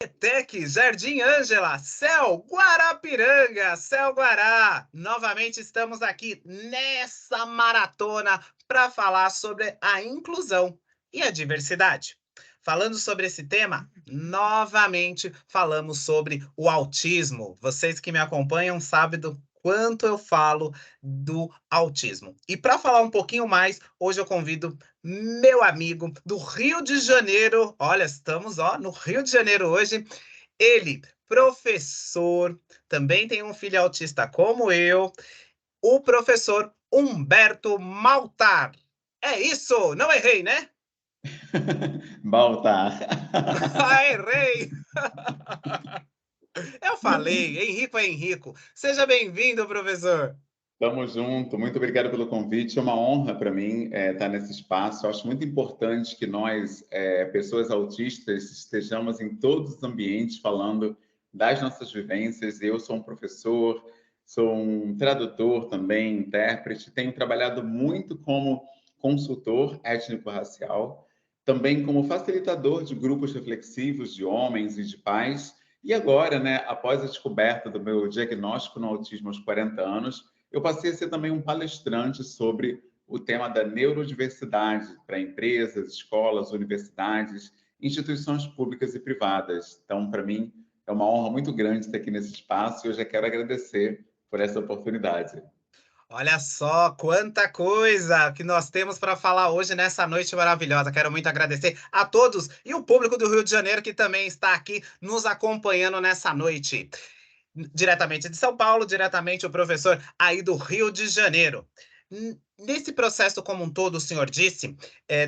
ETEC, Jardim Ângela, Céu Guarapiranga, Céu Guará. Novamente estamos aqui nessa maratona para falar sobre a inclusão e a diversidade. Falando sobre esse tema, novamente falamos sobre o autismo. Vocês que me acompanham sabem do quanto eu falo do autismo. E para falar um pouquinho mais, hoje eu convido meu amigo do Rio de Janeiro. Olha, estamos no Rio de Janeiro hoje. Ele, professor, também tem um filho autista como eu, o professor Humberto Maltar. É isso, não errei, né? Baltar. Errei! Eu falei, Henrico é Henrico. Seja bem-vindo, professor. Tamo junto. Muito obrigado pelo convite. É uma honra para mim estar nesse espaço. Eu acho muito importante que nós, pessoas autistas, estejamos em todos os ambientes falando das nossas vivências. Eu sou um professor, sou um tradutor também, intérprete. Tenho trabalhado muito como consultor étnico-racial, também como facilitador de grupos reflexivos de homens e de pais. E agora, né, após a descoberta do meu diagnóstico no autismo aos 40 anos, eu passei a ser também um palestrante sobre o tema da neurodiversidade para empresas, escolas, universidades, instituições públicas e privadas. Então, para mim, é uma honra muito grande estar aqui nesse espaço e eu já quero agradecer por essa oportunidade. Olha só quanta coisa que nós temos para falar hoje nessa noite maravilhosa. Quero muito agradecer a todos e o público do Rio de Janeiro que também está aqui nos acompanhando nessa noite. Diretamente de São Paulo, diretamente o professor aí do Rio de Janeiro. Nesse processo como um todo, o senhor disse,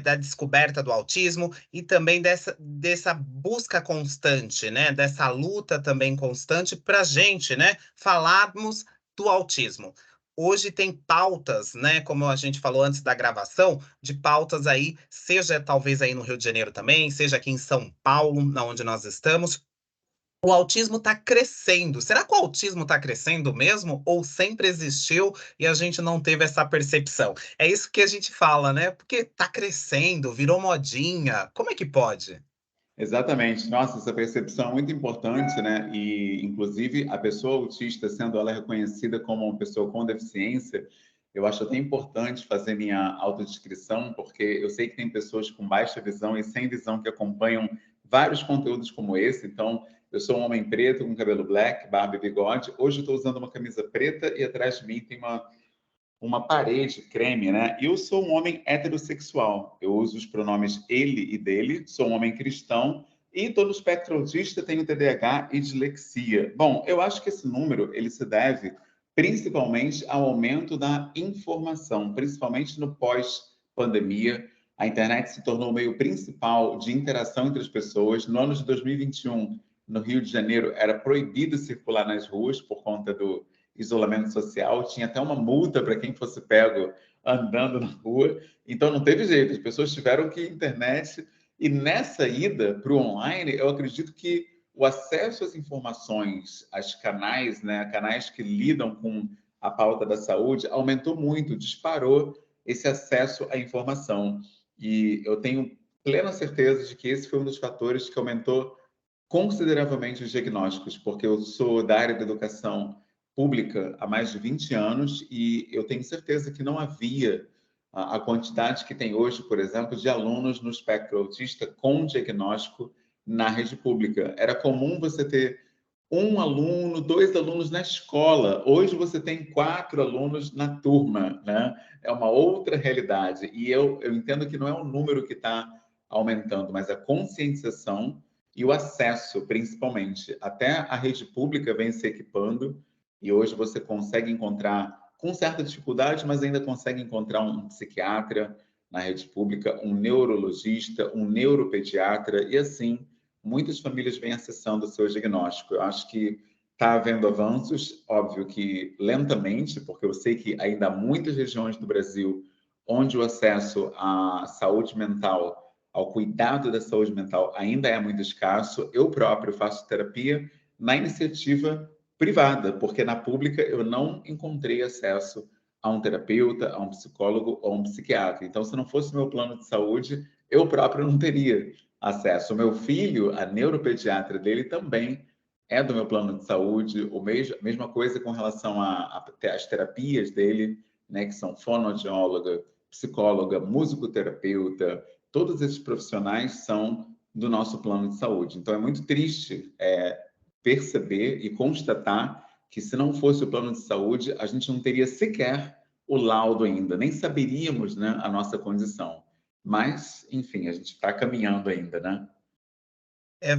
da descoberta do autismo e também dessa busca constante, né? Dessa luta também constante para a gente, né? Falarmos do autismo. Hoje tem pautas, né? Como a gente falou antes da gravação, de pautas aí, seja talvez aí no Rio de Janeiro também, seja aqui em São Paulo, na onde nós estamos, o autismo está crescendo. Será que o autismo está crescendo mesmo? Ou sempre existiu e a gente não teve essa percepção? É isso que a gente fala, né? Porque está crescendo, virou modinha. Como é que pode? Exatamente. Nossa, essa percepção é muito importante, né? E, inclusive, a pessoa autista, sendo ela reconhecida como uma pessoa com deficiência, eu acho até importante fazer minha autodescrição, porque eu sei que tem pessoas com baixa visão e sem visão que acompanham vários conteúdos como esse. Então, eu sou um homem preto com cabelo black, barba e bigode. Hoje eu estou usando uma camisa preta e atrás de mim tem uma parede creme, né? Eu sou um homem heterossexual. Eu uso os pronomes ele e dele, sou um homem cristão e todo no espectro autista tenho TDAH e dislexia. Bom, eu acho que esse número ele se deve principalmente ao aumento da informação, principalmente no pós-pandemia. A internet se tornou o meio principal de interação entre as pessoas. No ano de 2021, no Rio de Janeiro, era proibido circular nas ruas por conta do isolamento social, tinha até uma multa para quem fosse pego andando na rua, então não teve jeito, as pessoas tiveram que ir internet, e nessa ida para o online, eu acredito que o acesso às informações, aos canais, né, canais que lidam com a pauta da saúde, aumentou muito, disparou esse acesso à informação. E eu tenho plena certeza de que esse foi um dos fatores que aumentou consideravelmente os diagnósticos, porque eu sou da área da educação pública há mais de 20 anos e eu tenho certeza que não havia a quantidade que tem hoje, por exemplo, de alunos no espectro autista com diagnóstico na rede pública. Era comum você ter um aluno, dois alunos na escola. Hoje você tem quatro alunos na turma, né? É uma outra realidade. E eu entendo que não é o número que está aumentando, mas a conscientização e o acesso, principalmente. Até a rede pública vem se equipando e hoje você consegue encontrar, com certa dificuldade, mas ainda consegue encontrar um psiquiatra na rede pública, um neurologista, um neuropediatra e assim muitas famílias vêm acessando o seu diagnóstico. Eu acho que está havendo avanços, óbvio que lentamente, porque eu sei que ainda há muitas regiões do Brasil onde o acesso à saúde mental, ao cuidado da saúde mental ainda é muito escasso. Eu próprio faço terapia na iniciativa privada, porque na pública eu não encontrei acesso a um terapeuta, a um psicólogo ou a um psiquiatra. Então, se não fosse meu plano de saúde, eu próprio não teria. acesso. O meu filho, a neuropediatra dele também é do meu plano de saúde, mesma coisa com relação às terapias dele, né, que são fonoaudióloga, psicóloga, musicoterapeuta, todos esses profissionais são do nosso plano de saúde. Então, é muito triste perceber e constatar que, se não fosse o plano de saúde, a gente não teria sequer o laudo ainda, nem saberíamos, né, a nossa condição. Mas, enfim, a gente está caminhando ainda, né?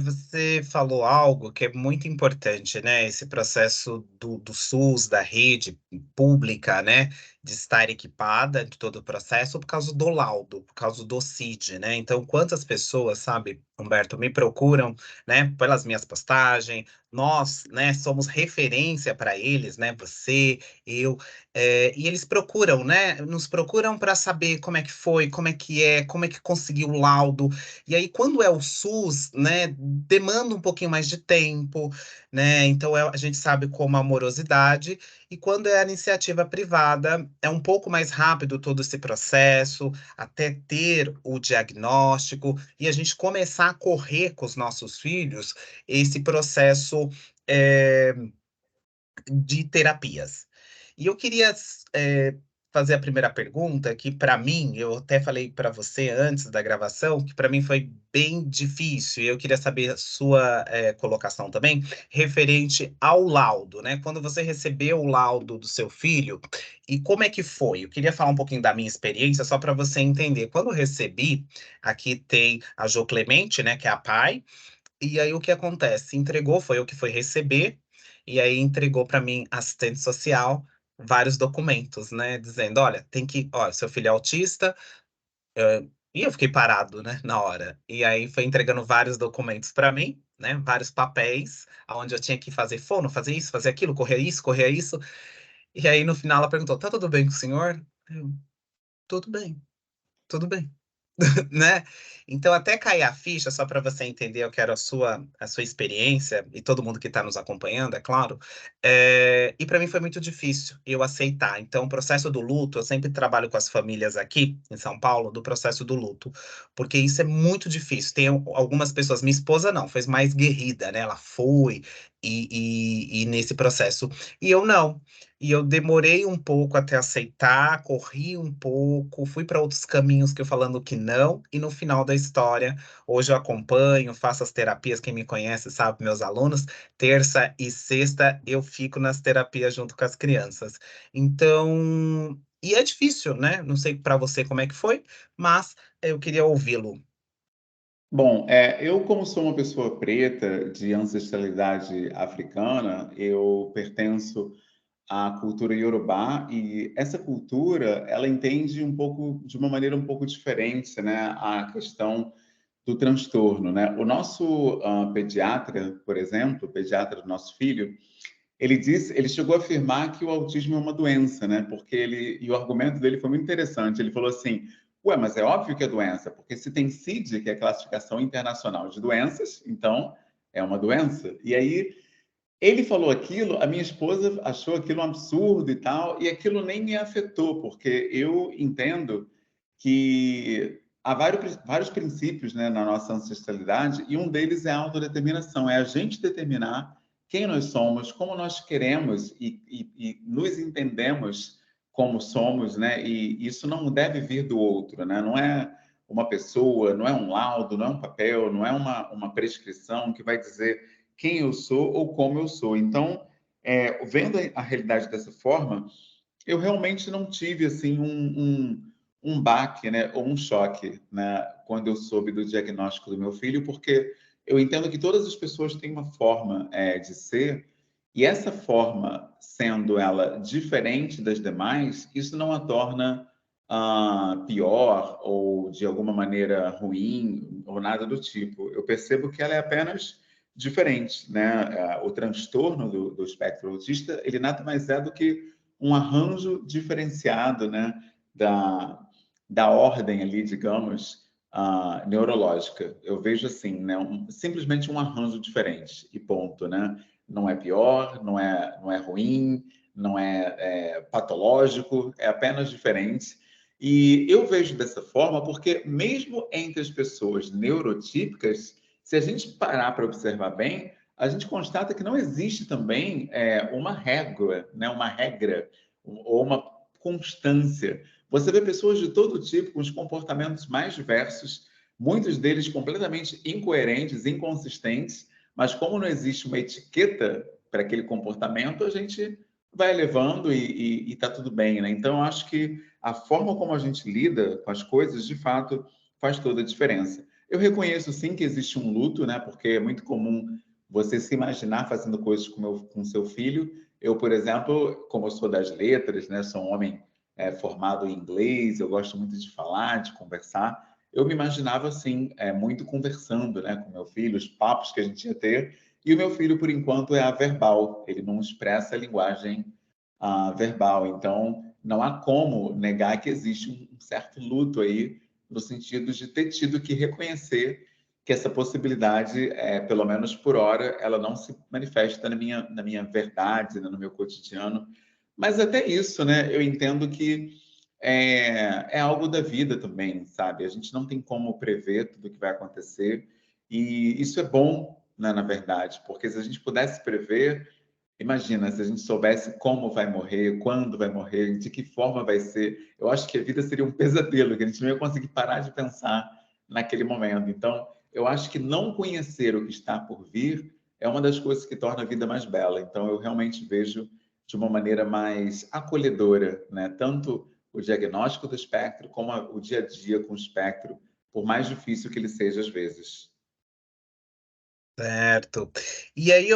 Você falou algo que é muito importante, né? Esse processo do SUS, da rede pública, né? De estar equipada de todo o processo por causa do laudo, por causa do CID, né? Então, quantas pessoas, sabe, Humberto, me procuram, né? Pelas minhas postagens, nós, né? Somos referência para eles, né? Você, eu, e eles procuram, né? Nos procuram para saber como é que foi, como é que conseguiu o laudo. E aí, quando é o SUS, né, demanda um pouquinho mais de tempo, né? Então, a gente sabe como a morosidade, e quando é a iniciativa privada, é um pouco mais rápido todo esse processo, até ter o diagnóstico, e a gente começar a correr com os nossos filhos esse processo, é, de terapias. E eu queria fazer a primeira pergunta, que para mim, eu até falei para você antes da gravação, que para mim foi bem difícil, e eu queria saber a sua colocação também, referente ao laudo, né? Quando você recebeu o laudo do seu filho, e como é que foi? Eu queria falar um pouquinho da minha experiência, só para você entender. Quando eu recebi, aqui tem a Jo Clemente, né, que é a pai, e aí o que acontece? Entregou, foi eu que fui receber, e aí entregou para mim, assistente social, vários documentos, né? Dizendo, olha, tem que, olha, seu filho é autista, e eu fiquei parado, né, na hora. E aí foi entregando vários documentos para mim, né? Vários papéis, onde eu tinha que fazer fono, fazer isso, fazer aquilo, correr isso, correr isso. E aí no final ela perguntou: tá tudo bem com o senhor? Eu, tudo bem, tudo bem. Né? Então, até cair a ficha, só para você entender, eu quero a sua experiência, e todo mundo que está nos acompanhando, é claro. E para mim foi muito difícil eu aceitar. Então, o processo do luto, eu sempre trabalho com as famílias aqui em São Paulo, do processo do luto, porque isso é muito difícil. Tem algumas pessoas, minha esposa não, foi mais guerrida, né? Ela foi e nesse processo. E eu não. E eu demorei um pouco até aceitar, corri um pouco, fui para outros caminhos que eu falando que não, e no final da história, hoje eu acompanho, faço as terapias, quem me conhece sabe, meus alunos, terça e sexta eu fico nas terapias junto com as crianças. Então, e é difícil, né? Não sei para você como é que foi, mas eu queria ouvi-lo. Bom, eu, como sou uma pessoa preta de ancestralidade africana, eu pertenço à cultura Yorubá, e essa cultura, ela entende um pouco, de uma maneira um pouco diferente, né, a questão do transtorno, né? O nosso pediatra, por exemplo, o pediatra do nosso filho, ele chegou a afirmar que o autismo é uma doença, né? Porque e o argumento dele foi muito interessante. Ele falou assim: ué, mas é óbvio que é doença, porque se tem CID, que é a Classificação Internacional de Doenças, então é uma doença. E aí ele falou aquilo, a minha esposa achou aquilo um absurdo e tal, e aquilo nem me afetou, porque eu entendo que há vários princípios, né, na nossa ancestralidade, e um deles é a autodeterminação, é a gente determinar quem nós somos, como nós queremos e nos entendemos como somos, né? E isso não deve vir do outro, né? Não é uma pessoa, não é um laudo, não é um papel, não é uma prescrição que vai dizer quem eu sou ou como eu sou. Então, vendo a realidade dessa forma, eu realmente não tive assim um baque, né, ou um choque, né, quando eu soube do diagnóstico do meu filho, porque eu entendo que todas as pessoas têm uma forma de ser, e essa forma, sendo ela diferente das demais, isso não a torna pior ou de alguma maneira ruim ou nada do tipo. Eu percebo que ela é apenas diferente, né? O transtorno do espectro autista, ele nada mais é do que um arranjo diferenciado, né, da ordem ali, digamos, neurológica. Eu vejo assim, né, simplesmente um arranjo diferente e ponto, né? Não é pior, não é ruim, não é patológico, é apenas diferente. E eu vejo dessa forma porque, mesmo entre as pessoas neurotípicas, se a gente parar para observar bem, a gente constata que não existe também uma regra, né? Uma regra ou uma constância. Você vê pessoas de todo tipo, com os comportamentos mais diversos, muitos deles completamente incoerentes, inconsistentes, mas como não existe uma etiqueta para aquele comportamento, a gente vai levando e está tudo bem, né? Então, eu acho que a forma como a gente lida com as coisas, de fato, faz toda a diferença. Eu reconheço, sim, que existe um luto, né? Porque é muito comum você se imaginar fazendo coisas com seu filho. Eu, por exemplo, como eu sou das letras, né? Sou um homem formado em inglês, eu gosto muito de falar, de conversar. Eu me imaginava, assim, muito conversando, né? Com meu filho, os papos que a gente ia ter. E o meu filho, por enquanto, é averbal. Ele não expressa a linguagem verbal. Então, não há como negar que existe um certo luto aí, no sentido de ter tido que reconhecer que essa possibilidade, pelo menos por hora, ela não se manifesta na minha verdade, né, no meu cotidiano. Mas até isso, né? Eu entendo que é algo da vida também, sabe? A gente não tem como prever tudo o que vai acontecer. E isso é bom, né, na verdade, porque se a gente pudesse prever, imagina, se a gente soubesse como vai morrer, quando vai morrer, de que forma vai ser, eu acho que a vida seria um pesadelo, que a gente não ia conseguir parar de pensar naquele momento. Então, eu acho que não conhecer o que está por vir é uma das coisas que torna a vida mais bela. Então, eu realmente vejo de uma maneira mais acolhedora, né? Tanto o diagnóstico do espectro, como o dia a dia com o espectro, por mais difícil que ele seja às vezes. Certo. E aí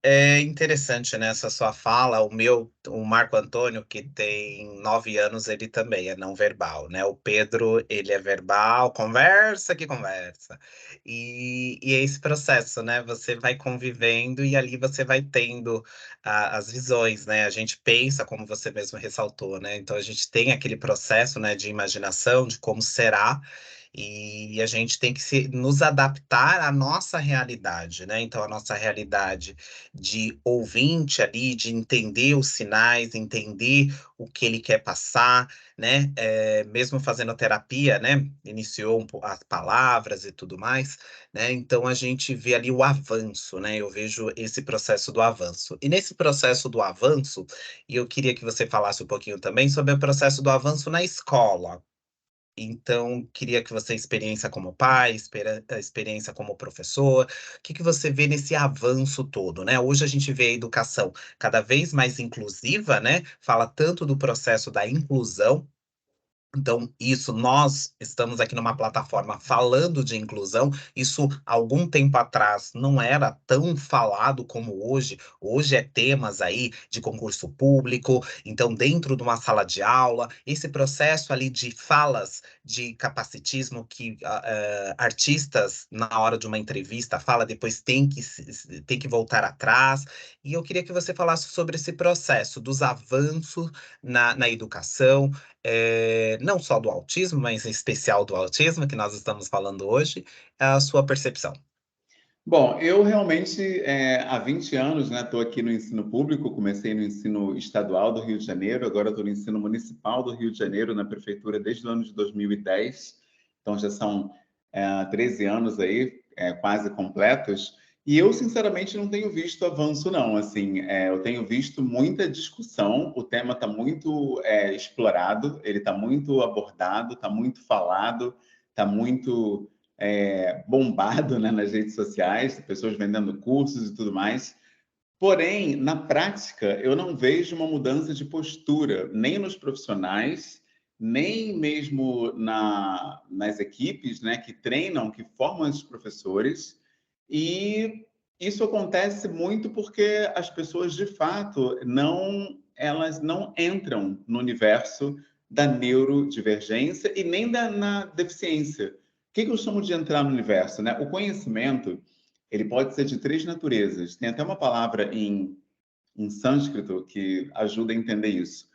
é interessante nessa sua fala, o Marco Antônio, que tem 9 anos, ele também é não verbal, né? O Pedro, ele é verbal, conversa que conversa. E é esse processo, né? Você vai convivendo e ali você vai tendo as visões, né? A gente pensa, como você mesmo ressaltou, né? Então a gente tem aquele processo, né, de imaginação, de como será. E a gente tem que nos adaptar à nossa realidade, né? Então, a nossa realidade de ouvinte ali, de entender os sinais, entender o que ele quer passar, né? Mesmo fazendo terapia, né? Iniciou as palavras e tudo mais, né? Então, a gente vê ali o avanço, né? Eu vejo esse processo do avanço. E nesse processo do avanço, eu queria que você falasse um pouquinho também sobre o processo do avanço na escola. Então, queria que você, experiência como pai, experiência como professor, o que que você vê nesse avanço todo, né? Hoje a gente vê a educação cada vez mais inclusiva, né? Fala tanto do processo da inclusão. Então, isso, nós estamos aqui numa plataforma falando de inclusão. Isso, algum tempo atrás, não era tão falado como hoje. Hoje é temas aí de concurso público. Então, dentro de uma sala de aula, esse processo ali de falas de capacitismo que artistas, na hora de uma entrevista, fala, depois tem que voltar atrás. E eu queria que você falasse sobre esse processo dos avanços na educação, não só do autismo, mas em especial do autismo, que nós estamos falando hoje, a sua percepção. Bom, eu realmente, há 20 anos, né, estou aqui no ensino público, comecei no ensino estadual do Rio de Janeiro, agora estou no ensino municipal do Rio de Janeiro, na prefeitura, desde o ano de 2010, então já são 13 anos aí, quase completos, e eu, sinceramente, não tenho visto avanço, não, assim, eu tenho visto muita discussão, o tema está muito explorado, ele está muito abordado, está muito falado, está muito bombado, né, nas redes sociais, pessoas vendendo cursos e tudo mais. Porém, na prática, eu não vejo uma mudança de postura, nem nos profissionais, nem mesmo nas equipes, né, que treinam, que formam esses professores. E isso acontece muito porque as pessoas, de fato, elas não entram no universo da neurodivergência e nem na deficiência. O que eu chamo de entrar no universo, né? O conhecimento, ele pode ser de três naturezas. Tem até uma palavra em sânscrito que ajuda a entender isso.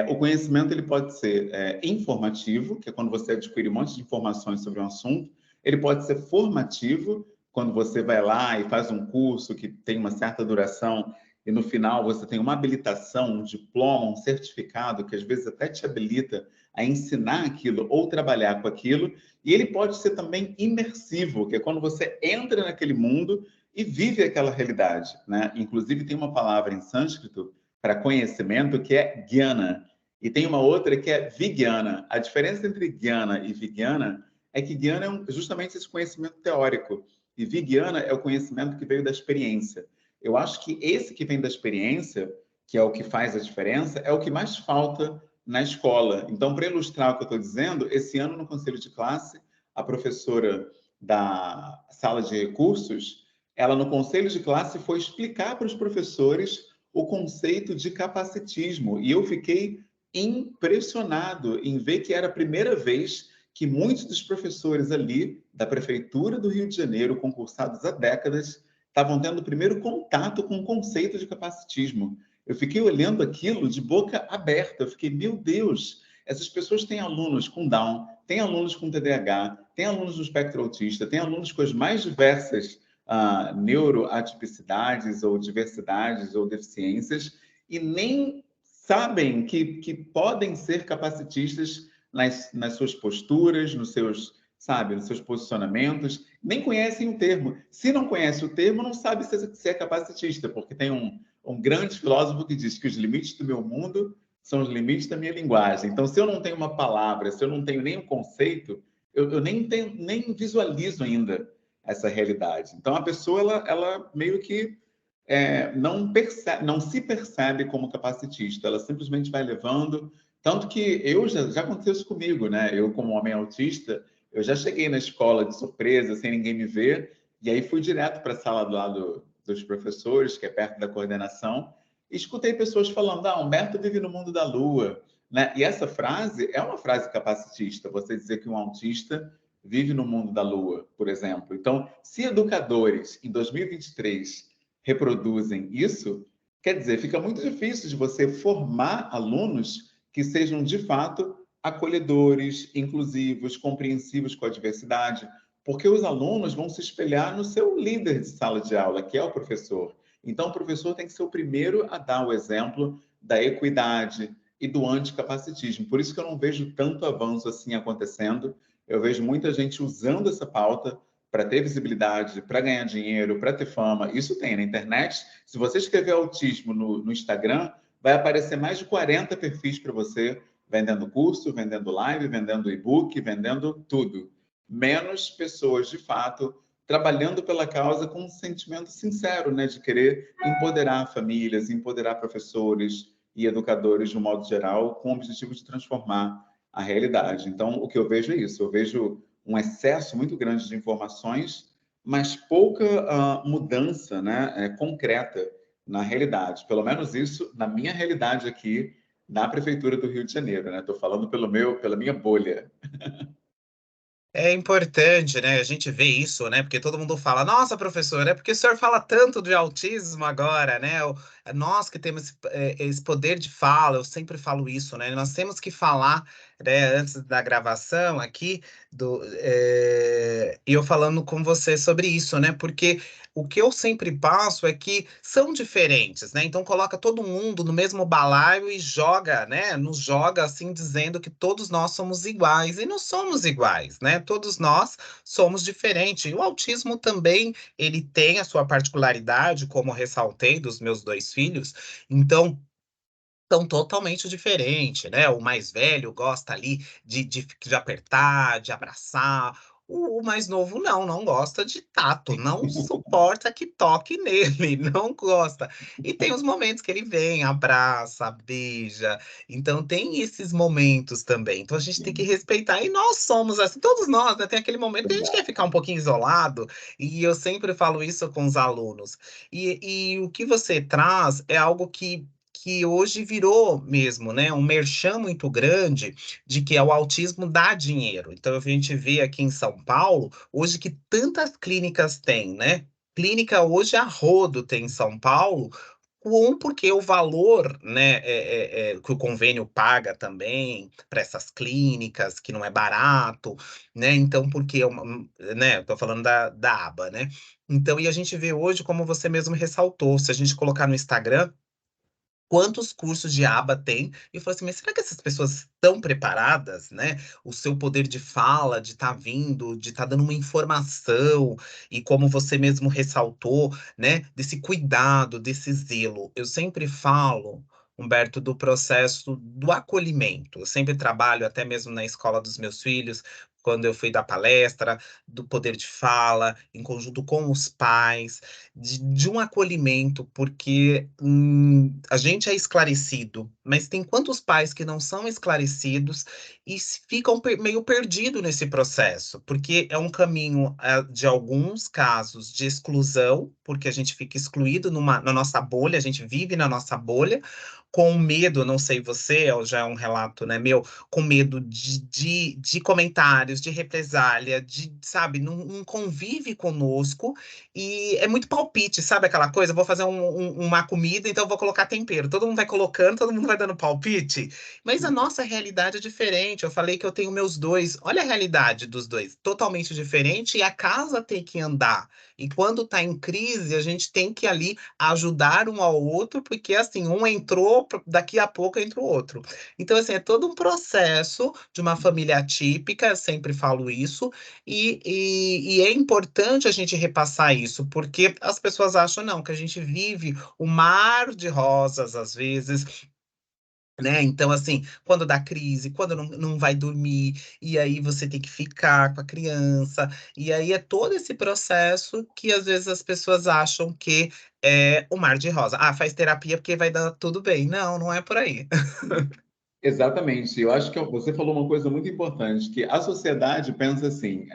O conhecimento, ele pode ser informativo, que é quando você adquire um monte de informações sobre um assunto. Ele pode ser formativo, quando você vai lá e faz um curso que tem uma certa duração e no final você tem uma habilitação, um diploma, um certificado, que às vezes até te habilita a ensinar aquilo ou trabalhar com aquilo, e ele pode ser também imersivo, que é quando você entra naquele mundo e vive aquela realidade, né? Inclusive tem uma palavra em sânscrito para conhecimento que é jnana, e tem uma outra que é vigyana. A diferença entre jnana e vigyana é que jnana é justamente esse conhecimento teórico, e vigyana é o conhecimento que veio da experiência. Eu acho que esse que vem da experiência, que é o que faz a diferença, é o que mais falta na escola. Então, para ilustrar o que eu estou dizendo, esse ano no conselho de classe, a professora da sala de recursos, ela no conselho de classe foi explicar para os professores o conceito de capacitismo. E eu fiquei impressionado em ver que era a primeira vez que muitos dos professores ali da Prefeitura do Rio de Janeiro, concursados há décadas, estavam tendo o primeiro contato com o conceito de capacitismo. Eu fiquei olhando aquilo de boca aberta. Eu fiquei, meu Deus, essas pessoas têm alunos com Down, têm alunos com TDAH, têm alunos do espectro autista, têm alunos com as mais diversas neuroatipicidades ou diversidades ou deficiências e nem sabem que podem ser capacitistas nas suas posturas, nos seus, sabe, nos seus posicionamentos, nem conhecem o termo. Se não conhece o termo, não sabe se é capacitista, porque tem um grande filósofo que diz que os limites do meu mundo são os limites da minha linguagem. Então, se eu não tenho uma palavra, se eu não tenho nenhum conceito, eu nem visualizo ainda essa realidade. Então, a pessoa, ela meio que não se percebe como capacitista, ela simplesmente vai levando. Tanto que já aconteceu isso comigo, né? Eu, como homem autista, eu já cheguei na escola de surpresa, sem ninguém me ver, e aí fui direto para a sala do lado dos professores, que é perto da coordenação, e escutei pessoas falando: Humberto vive no mundo da lua. Né? E essa frase é uma frase capacitista, você dizer que um autista vive no mundo da lua, por exemplo. Então, se educadores, em 2023, reproduzem isso, quer dizer, fica muito difícil de você formar alunos que sejam, de fato, acolhedores, inclusivos, compreensivos com a diversidade, porque os alunos vão se espelhar no seu líder de sala de aula, que é o professor. Então, o professor tem que ser o primeiro a dar o exemplo da equidade e do anticapacitismo. Por isso que eu não vejo tanto avanço assim acontecendo. Eu vejo muita gente usando essa pauta para ter visibilidade, para ganhar dinheiro, para ter fama. Isso tem na internet. Se você escrever autismo no Instagram, vai aparecer mais de 40 perfis para você, vendendo curso, vendendo live, vendendo e-book, vendendo tudo. Menos pessoas, de fato, trabalhando pela causa com um sentimento sincero, né, de querer empoderar famílias, empoderar professores e educadores de um modo geral, com o objetivo de transformar a realidade. Então, o que eu vejo é isso. Eu vejo um excesso muito grande de informações, mas pouca mudança, né, concreta na realidade. Pelo menos isso na minha realidade aqui na Prefeitura do Rio de Janeiro. Né? Estou falando pela minha bolha. É importante, né? A gente vê isso, né? Porque todo mundo fala, nossa, professor, é porque o senhor fala tanto de autismo agora, né? Nós que temos esse poder de fala, eu sempre falo isso, né? Nós temos que falar, né, antes da gravação aqui, e eu falando com você sobre isso, né? Porque o que eu sempre passo é que são diferentes, né? Então coloca todo mundo no mesmo balaio e joga, né? Nos joga assim, dizendo que todos nós somos iguais. E não somos iguais, né? Todos nós somos diferentes. E o autismo também, ele tem a sua particularidade, como eu ressaltei dos meus dois filhos. Então, são totalmente diferentes, né? O mais velho gosta ali de apertar, de abraçar. O mais novo não gosta de tato, não suporta que toque nele, não gosta. E tem os momentos que ele vem, abraça, beija. Então tem esses momentos também. Então a gente tem que Sim, respeitar. E nós somos assim, todos nós, né? Tem aquele momento que a gente quer verdade. ficar um pouquinho isolado, e eu sempre falo isso com os alunos. E o que você traz é algo que hoje virou mesmo, né, um merchan muito grande de que o autismo dá dinheiro. Então a gente vê aqui em São Paulo hoje que tantas clínicas tem, né? Clínica hoje a rodo tem em São Paulo porque o valor, né, que o convênio paga também para essas clínicas, que não é barato, né? Então, porque, né, eu tô falando da aba, né? Então, e a gente vê hoje, como você mesmo ressaltou, se a gente colocar no Instagram, quantos cursos de aba tem, e eu falo assim, mas será que essas pessoas estão preparadas, né? O seu poder de fala, de estar vindo, de estar dando uma informação, e como você mesmo ressaltou, né? Desse cuidado, desse zelo. Eu sempre falo, Humberto, do processo do acolhimento. Eu sempre trabalho, até mesmo na escola dos meus filhos, quando eu fui dar palestra, do poder de fala, em conjunto com os pais, de um acolhimento, porque a gente é esclarecido, mas tem quantos pais que não são esclarecidos e ficam meio perdidos nesse processo, porque é um caminho, de alguns casos, de exclusão, porque a gente fica excluído na nossa bolha, a gente vive na nossa bolha, com medo, não sei você, já é um relato, né, meu, com medo de comentários, de represália, sabe, não convive conosco, e é muito palpite, sabe aquela coisa? Vou fazer uma comida, então eu vou colocar tempero. Todo mundo vai colocando, todo mundo vai dando palpite. Mas a nossa realidade é diferente. Eu falei que eu tenho meus dois. Olha a realidade dos dois, totalmente diferente. E a casa tem que andar. E quando tá em crise, a gente tem que ali ajudar um ao outro, porque assim, um entrou, daqui a pouco entra o outro. Então, assim, é todo um processo de uma família atípica, eu sempre falo isso, e é importante a gente repassar isso, porque as pessoas acham, não, que a gente vive um mar de rosas, às vezes, né? Então, assim, quando dá crise, quando não vai dormir, e aí você tem que ficar com a criança, e aí é todo esse processo que às vezes as pessoas acham que é o mar de rosa. Ah, faz terapia porque vai dar tudo bem. Não, não é por aí. Exatamente. Eu acho que você falou uma coisa muito importante, que a sociedade pensa assim,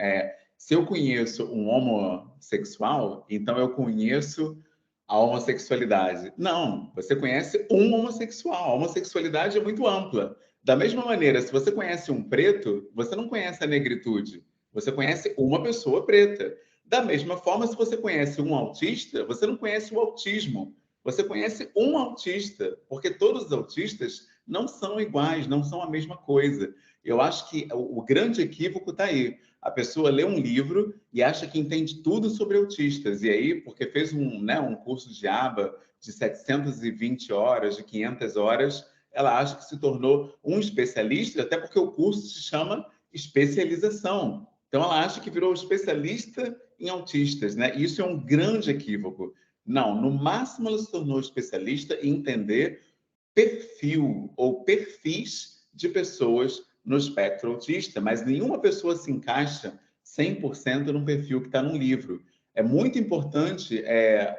se eu conheço um homossexual, então eu conheço a homossexualidade. Não, você conhece um homossexual. A homossexualidade é muito ampla. Da mesma maneira, se você conhece um preto, você não conhece a negritude. Você conhece uma pessoa preta. Da mesma forma, se você conhece um autista, você não conhece o autismo. Você conhece um autista, porque todos os autistas não são iguais, não são a mesma coisa. Eu acho que o grande equívoco está aí. A pessoa lê um livro e acha que entende tudo sobre autistas. E aí, porque fez um curso de aba de 720 horas, de 500 horas, ela acha que se tornou um especialista, até porque o curso se chama especialização. Então, ela acha que virou especialista em autistas, né? E isso é um grande equívoco. Não, no máximo ela se tornou especialista em entender perfil ou perfis de pessoas no espectro autista, mas nenhuma pessoa se encaixa 100% num perfil que está num livro. É muito importante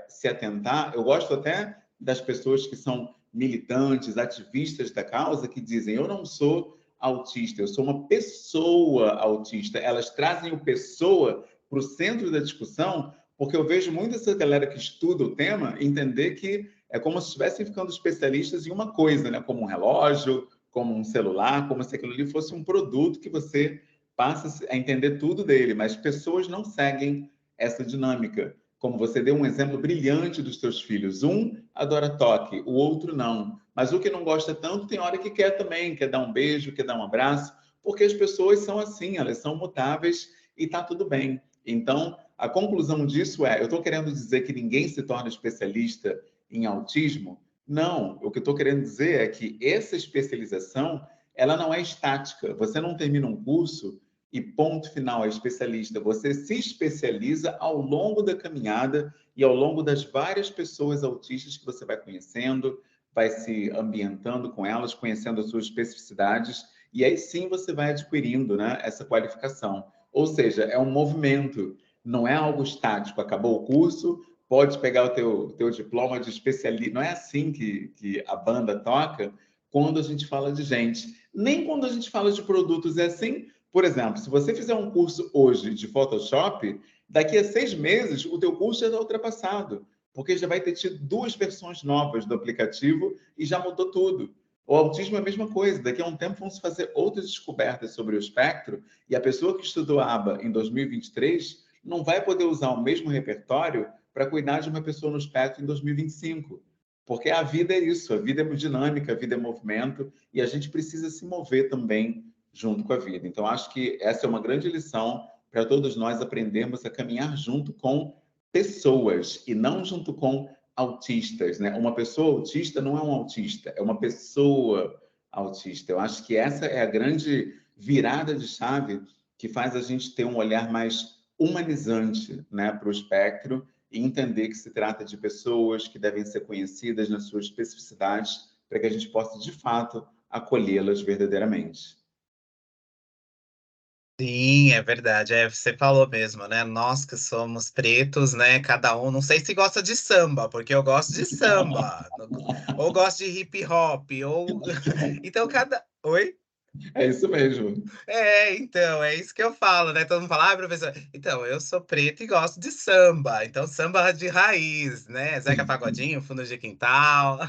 se atentar. Eu gosto até das pessoas que são militantes, ativistas da causa, que dizem: eu não sou autista, eu sou uma pessoa autista. Elas trazem o pessoa para o centro da discussão, porque eu vejo muito essa galera que estuda o tema entender que é como se estivessem ficando especialistas em uma coisa, né? Como um relógio, como um celular, como se aquilo ali fosse um produto que você passa a entender tudo dele, mas pessoas não seguem essa dinâmica. Como você deu um exemplo brilhante dos seus filhos. Um adora toque, o outro não. Mas o que não gosta tanto tem hora que quer também, quer dar um beijo, quer dar um abraço, porque as pessoas são assim, elas são mutáveis e está tudo bem. Então, a conclusão disso eu estou querendo dizer que ninguém se torna especialista em autismo? Não, o que eu estou querendo dizer é que essa especialização ela não é estática. Você não termina um curso e ponto final é especialista. Você se especializa ao longo da caminhada e ao longo das várias pessoas autistas que você vai conhecendo, vai se ambientando com elas, conhecendo as suas especificidades, e aí sim você vai adquirindo, né, essa qualificação. Ou seja, é um movimento, não é algo estático. Acabou o curso, pode pegar o teu diploma de especialista. Não é assim que a banda toca quando a gente fala de gente. Nem quando a gente fala de produtos é assim. Por exemplo, se você fizer um curso hoje de Photoshop, daqui a 6 meses o teu curso já está ultrapassado, porque já vai ter tido 2 versões novas do aplicativo e já mudou tudo. O autismo é a mesma coisa. Daqui a um tempo vão se fazer outras descobertas sobre o espectro e a pessoa que estudou ABA em 2023 não vai poder usar o mesmo repertório para cuidar de uma pessoa no espectro em 2025. Porque a vida é isso, a vida é dinâmica, a vida é movimento, e a gente precisa se mover também junto com a vida. Então, acho que essa é uma grande lição para todos nós aprendermos a caminhar junto com pessoas e não junto com autistas, né? Uma pessoa autista não é um autista, é uma pessoa autista. Eu acho que essa é a grande virada de chave que faz a gente ter um olhar mais humanizante, né, para o espectro e entender que se trata de pessoas que devem ser conhecidas nas suas especificidades para que a gente possa, de fato, acolhê-las verdadeiramente. Sim, é verdade. É, você falou mesmo, né? Nós que somos pretos, né? Cada um, não sei se gosta de samba, porque eu gosto de samba, ou gosto de hip hop, ou então cada. Oi? É isso mesmo. É, então, é isso que eu falo, né? Todo mundo fala, ah, professor, então, eu sou preto e gosto de samba, então samba de raiz, né? Zeca Pagodinho, fundo de quintal.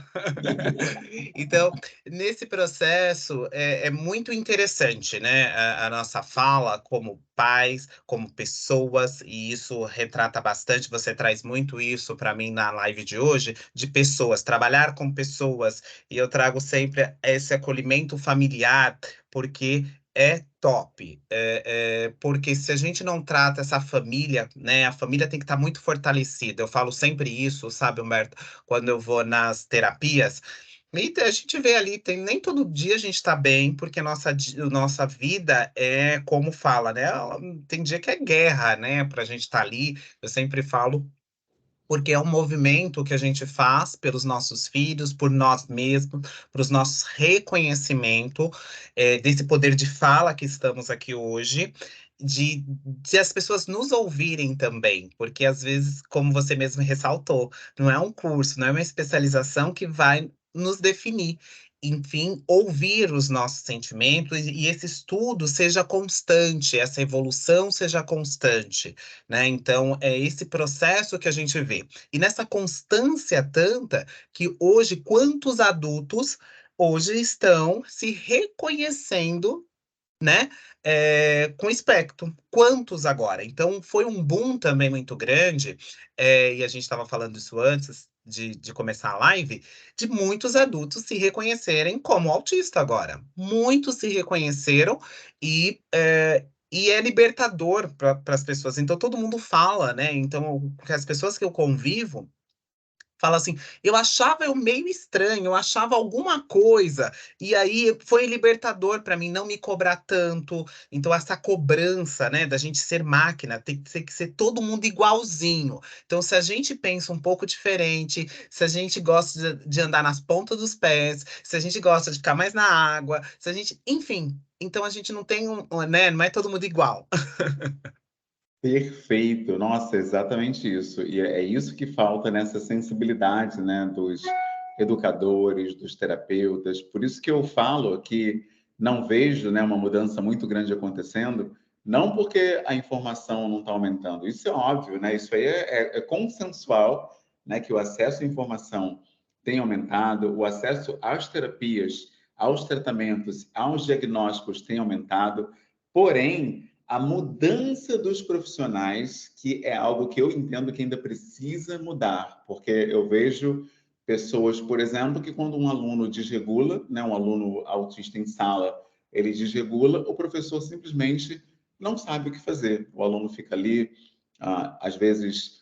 Então, nesse processo, é muito interessante, né? A nossa fala como pais, como pessoas, e isso retrata bastante, você traz muito isso para mim na live de hoje, de pessoas, trabalhar com pessoas, e eu trago sempre esse acolhimento familiar, porque é top. Porque se a gente não trata essa família, né? A família tem que estar muito fortalecida. Eu falo sempre isso, sabe, Humberto? Quando eu vou nas terapias. E a gente vê ali, nem todo dia a gente está bem, porque nossa vida é como fala, né? Tem dia que é guerra, né? Para a gente estar ali. Eu sempre falo porque é um movimento que a gente faz pelos nossos filhos, por nós mesmos, para os nossos reconhecimento desse poder de fala que estamos aqui hoje, de as pessoas nos ouvirem também, porque às vezes, como você mesmo ressaltou, não é um curso, não é uma especialização que vai nos definir. Enfim, ouvir os nossos sentimentos e esse estudo seja constante, essa evolução seja constante, né? Então, é esse processo que a gente vê. E nessa constância tanta que hoje, quantos adultos hoje estão se reconhecendo, né, com espectro. Quantos agora? Então, foi um boom também muito grande, e a gente estava falando isso antes de começar a live, de muitos adultos se reconhecerem como autista agora. Muitos se reconheceram e é libertador para as pessoas. Então, todo mundo fala, né? Então, porque as pessoas que eu convivo fala assim, eu achava eu meio estranho, eu achava alguma coisa, e aí foi libertador para mim não me cobrar tanto. Então, essa cobrança, né, da gente ser máquina, tem que ser todo mundo igualzinho. Então, se a gente pensa um pouco diferente, se a gente gosta de andar nas pontas dos pés, se a gente gosta de ficar mais na água, se a gente, enfim, então a gente não tem né, não é todo mundo igual. Perfeito, nossa, exatamente isso. E é isso que falta nessa sensibilidade, né, dos educadores, dos terapeutas. Por isso que eu falo que não vejo, né, uma mudança muito grande acontecendo, não porque a informação não está aumentando. Isso é óbvio, né? Isso aí é consensual, né, que o acesso à informação tem aumentado, o acesso às terapias, aos tratamentos, aos diagnósticos tem aumentado. Porém, a mudança dos profissionais, que é algo que eu entendo que ainda precisa mudar, porque eu vejo pessoas, por exemplo, que quando um aluno desregula, né, um aluno autista em sala, ele desregula, o professor simplesmente não sabe o que fazer. O aluno fica ali, às vezes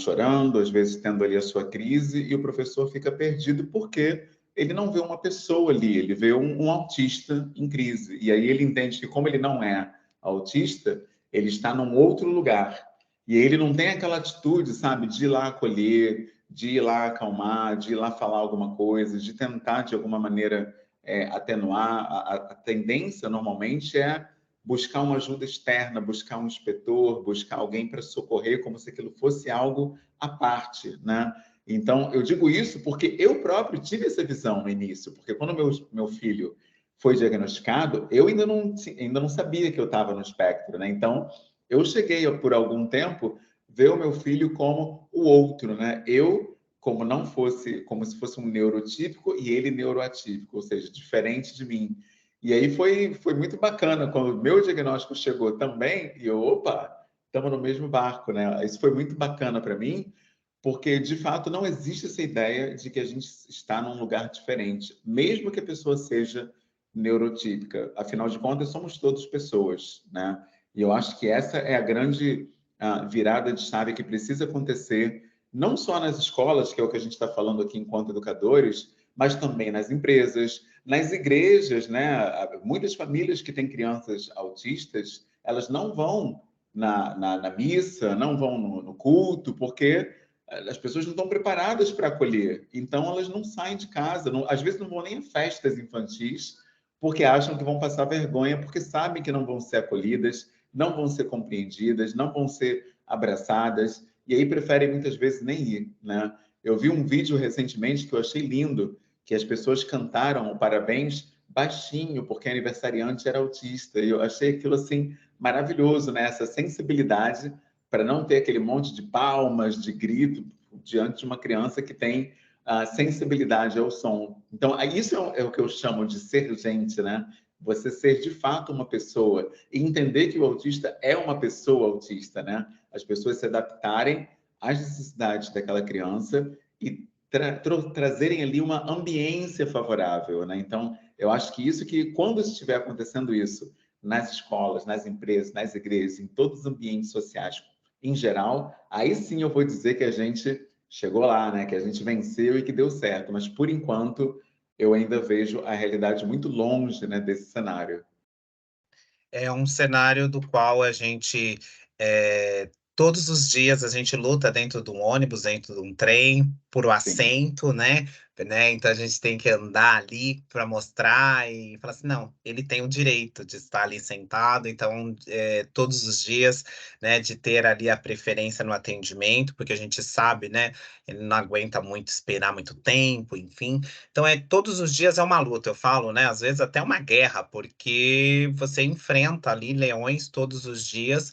chorando, às vezes tendo ali a sua crise, e o professor fica perdido porque ele não vê uma pessoa ali, ele vê um autista em crise. E aí ele entende que como ele não é autista, ele está num outro lugar. E ele não tem aquela atitude, sabe, de ir lá acolher, de ir lá acalmar, de ir lá falar alguma coisa, de tentar, de alguma maneira, atenuar. A tendência, normalmente, é buscar uma ajuda externa, buscar um inspetor, buscar alguém para socorrer, como se aquilo fosse algo à parte, né? Então, eu digo isso porque eu próprio tive essa visão no início, porque quando meu filho foi diagnosticado, eu ainda não sabia que eu estava no espectro, né? Então, eu cheguei por algum tempo ver o meu filho como o outro, né? Eu como não fosse, como se fosse um neurotípico e ele neuroatípico, ou seja, diferente de mim. E aí foi muito bacana quando o meu diagnóstico chegou também e eu, opa, estamos no mesmo barco, né? Isso foi muito bacana para mim, porque de fato não existe essa ideia de que a gente está num lugar diferente, mesmo que a pessoa seja neurotípica. Afinal de contas, somos todos pessoas, né? E eu acho que essa é a grande virada de chave que precisa acontecer, não só nas escolas, que é o que a gente está falando aqui enquanto educadores, mas também nas empresas, nas igrejas, né? Muitas famílias que têm crianças autistas, elas não vão na missa, não vão no culto, porque as pessoas não estão preparadas para acolher. Então, elas não saem de casa, às vezes não vão nem a festas infantis, porque acham que vão passar vergonha, porque sabem que não vão ser acolhidas, não vão ser compreendidas, não vão ser abraçadas, e aí preferem muitas vezes nem ir, né? Eu vi um vídeo recentemente que eu achei lindo, que as pessoas cantaram o parabéns baixinho, porque a aniversariante era autista, e eu achei aquilo assim maravilhoso, né? Essa sensibilidade para não ter aquele monte de palmas, de grito diante de uma criança que tem a sensibilidade ao som. Então, isso é o que eu chamo de ser gente, né? Você ser de fato uma pessoa e entender que o autista é uma pessoa autista, né? As pessoas se adaptarem às necessidades daquela criança e trazerem ali uma ambiência favorável, né? Então, eu acho que isso que quando estiver acontecendo isso nas escolas, nas empresas, nas igrejas, em todos os ambientes sociais, em geral, aí sim eu vou dizer que a gente chegou lá, né? Que a gente venceu e que deu certo. Mas por enquanto eu ainda vejo a realidade muito longe, né, desse cenário. É um cenário do qual a gente, todos os dias a gente luta dentro de um ônibus, dentro de um trem, por o Sim. assento, né? Então a gente tem que andar ali para mostrar e falar assim, não, ele tem o direito de estar ali sentado, então todos os dias, né, de ter ali a preferência no atendimento, porque a gente sabe, né, ele não aguenta muito esperar muito tempo, enfim. Então, todos os dias é uma luta, eu falo, né? Às vezes até uma guerra, porque você enfrenta ali leões todos os dias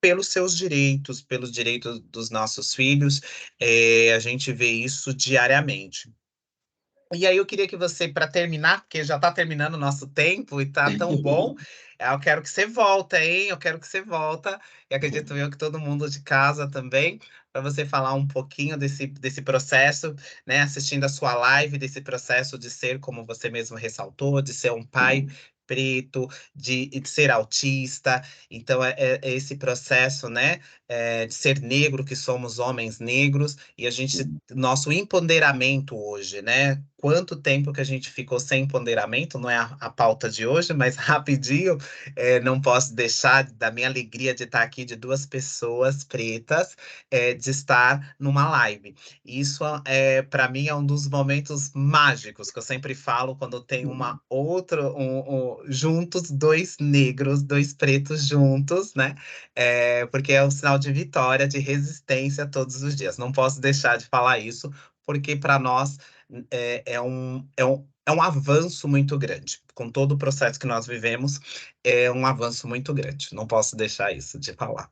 pelos seus direitos, pelos direitos dos nossos filhos. A gente vê isso diariamente. E aí eu queria que você, para terminar, porque já está terminando o nosso tempo e tá tão bom, eu quero que você volta, hein? Eu quero que você volta, e acredito eu que todo mundo de casa também, para você falar um pouquinho desse processo, né? Assistindo a sua live, desse processo de ser, como você mesmo ressaltou, de ser um pai Sim. preto, de ser autista. Então, é esse processo, né? De ser negro, que somos homens negros, e a gente nosso empoderamento hoje, né? Quanto tempo que a gente ficou sem empoderamento, não é a pauta de hoje, mas rapidinho, não posso deixar da minha alegria de estar aqui, de duas pessoas pretas, de estar numa live. Isso, para mim, é um dos momentos mágicos que eu sempre falo quando tem uma outra, juntos, dois negros, dois pretos juntos, né? Porque é um sinal de vitória, de resistência todos os dias. Não posso deixar de falar isso, porque para nós é um avanço muito grande. Com todo o processo que nós vivemos, é um avanço muito grande. Não posso deixar isso de falar.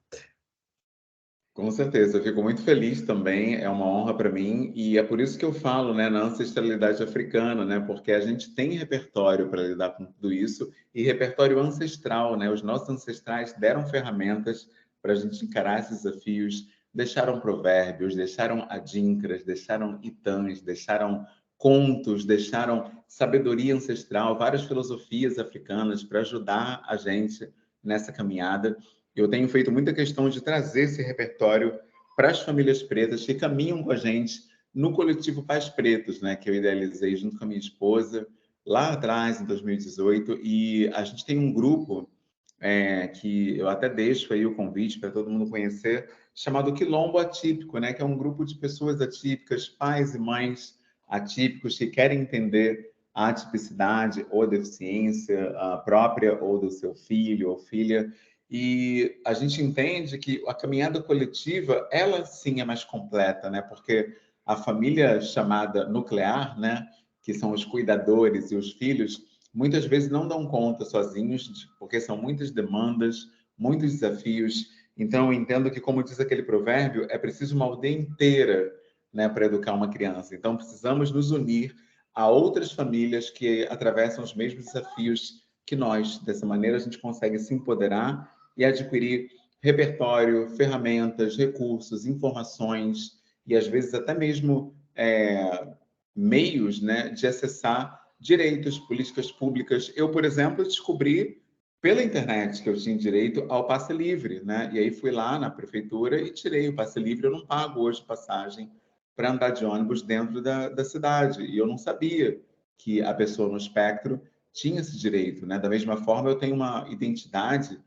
Com certeza, eu fico muito feliz também, é uma honra para mim, e é por isso que eu falo, né, na ancestralidade africana, né, porque a gente tem repertório para lidar com tudo isso, e repertório ancestral, né, os nossos ancestrais deram ferramentas para a gente encarar esses desafios, deixaram provérbios, deixaram adinkras, deixaram itãs, deixaram contos, deixaram sabedoria ancestral, várias filosofias africanas para ajudar a gente nessa caminhada. Eu tenho feito muita questão de trazer esse repertório para as famílias pretas que caminham com a gente no coletivo Pais Pretos, né, que eu idealizei junto com a minha esposa lá atrás, em 2018, e a gente tem um grupo que eu até deixo aí o convite para todo mundo conhecer, chamado Quilombo Atípico, né, que é um grupo de pessoas atípicas, pais e mães atípicos que querem entender a atipicidade ou deficiência própria ou do seu filho ou filha, e a gente entende que a caminhada coletiva, ela sim é mais completa, né? Porque a família chamada nuclear, né? Que são os cuidadores e os filhos, muitas vezes não dão conta sozinhos, porque são muitas demandas, muitos desafios. Então, eu entendo que, como diz aquele provérbio, é preciso uma aldeia inteira, né, para educar uma criança. Então, precisamos nos unir a outras famílias que atravessam os mesmos desafios que nós. Dessa maneira, a gente consegue se empoderar e adquirir repertório, ferramentas, recursos, informações e às vezes até mesmo meios, né, de acessar direitos, políticas públicas. Eu, por exemplo, descobri pela internet que eu tinha direito ao passe livre, né? E aí fui lá na prefeitura e tirei o passe livre. Eu não pago hoje passagem para andar de ônibus dentro da cidade. E eu não sabia que a pessoa no espectro tinha esse direito, né? Da mesma forma, eu tenho uma identidade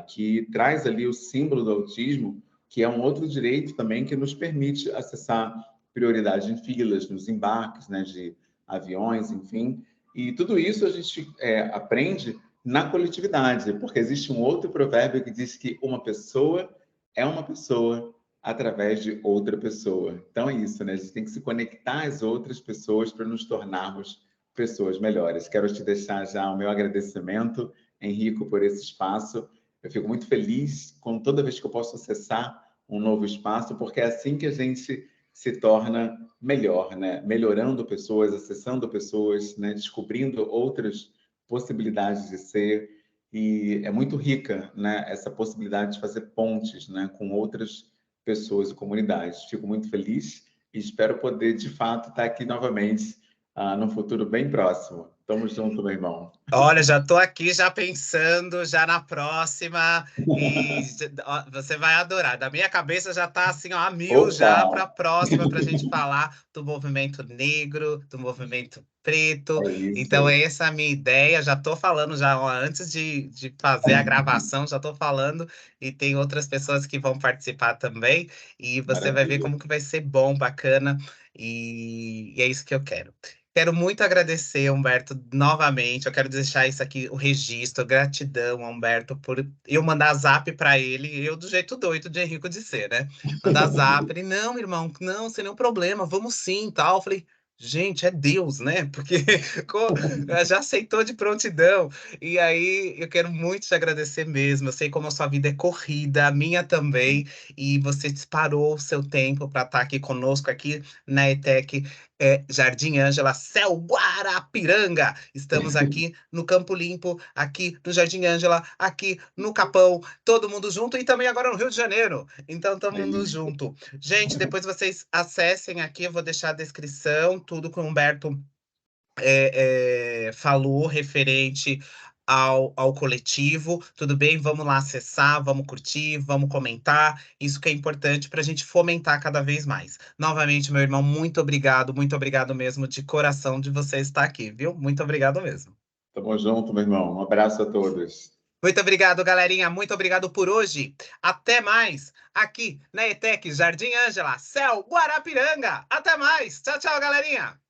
que traz ali o símbolo do autismo, que é um outro direito também que nos permite acessar prioridade em filas, nos embarques, né, de aviões, enfim. E tudo isso a gente aprende na coletividade, porque existe um outro provérbio que diz que uma pessoa é uma pessoa através de outra pessoa. Então é isso, né? A gente tem que se conectar às outras pessoas para nos tornarmos pessoas melhores. Quero te deixar já o meu agradecimento, Henrico, por esse espaço. Eu fico muito feliz com toda vez que eu posso acessar um novo espaço, porque é assim que a gente se torna melhor, né? Melhorando pessoas, acessando pessoas, né? Descobrindo outras possibilidades de ser. E é muito rica, né? Essa possibilidade de fazer pontes, né? Com outras pessoas e comunidades. Fico muito feliz e espero poder, de fato, estar aqui novamente num futuro bem próximo. Tamo junto, meu irmão. Olha, já estou aqui já pensando já na próxima e ó, você vai adorar. Da minha cabeça já está assim, ó, a mil Opa! já para a próxima para a gente falar do movimento negro, do movimento preto. É isso. Então, essa é a minha ideia. Já estou falando já ó, antes de fazer a gravação, já estou falando e tem outras pessoas que vão participar também e você vai ver Maravilha. como que vai ser bom, bacana e é isso que eu quero. Quero muito agradecer, Humberto, novamente. Eu quero deixar isso aqui, o registro. Gratidão, Humberto, por eu mandar zap para ele. Eu, do jeito doido de Henrico de ser, né? Mandar zap. Ele, não, irmão, não, sem nenhum problema, vamos sim, tal. Eu falei, gente, é Deus, né? Porque já aceitou de prontidão. E aí, eu quero muito te agradecer mesmo. Eu sei como a sua vida é corrida, a minha também. E você disparou o seu tempo para estar aqui conosco, aqui na ETEC Jardim Ângela, Céu Guarapiranga. Estamos aqui no Campo Limpo, aqui no Jardim Ângela, aqui no Capão, todo mundo junto e também agora no Rio de Janeiro. Então, todo É mundo isso. junto. Gente, depois vocês acessem aqui, eu vou deixar a descrição, tudo que o Humberto falou referente ao coletivo. Tudo bem? Vamos lá acessar, vamos curtir, vamos comentar. Isso que é importante para a gente fomentar cada vez mais. Novamente, meu irmão, muito obrigado mesmo de coração de você estar aqui, viu? Muito obrigado mesmo. Tamo junto, meu irmão. Um abraço a todos. Muito obrigado, galerinha. Muito obrigado por hoje. Até mais aqui na ETEC Jardim Ângela, Céu Guarapiranga. Até mais. Tchau, tchau, galerinha.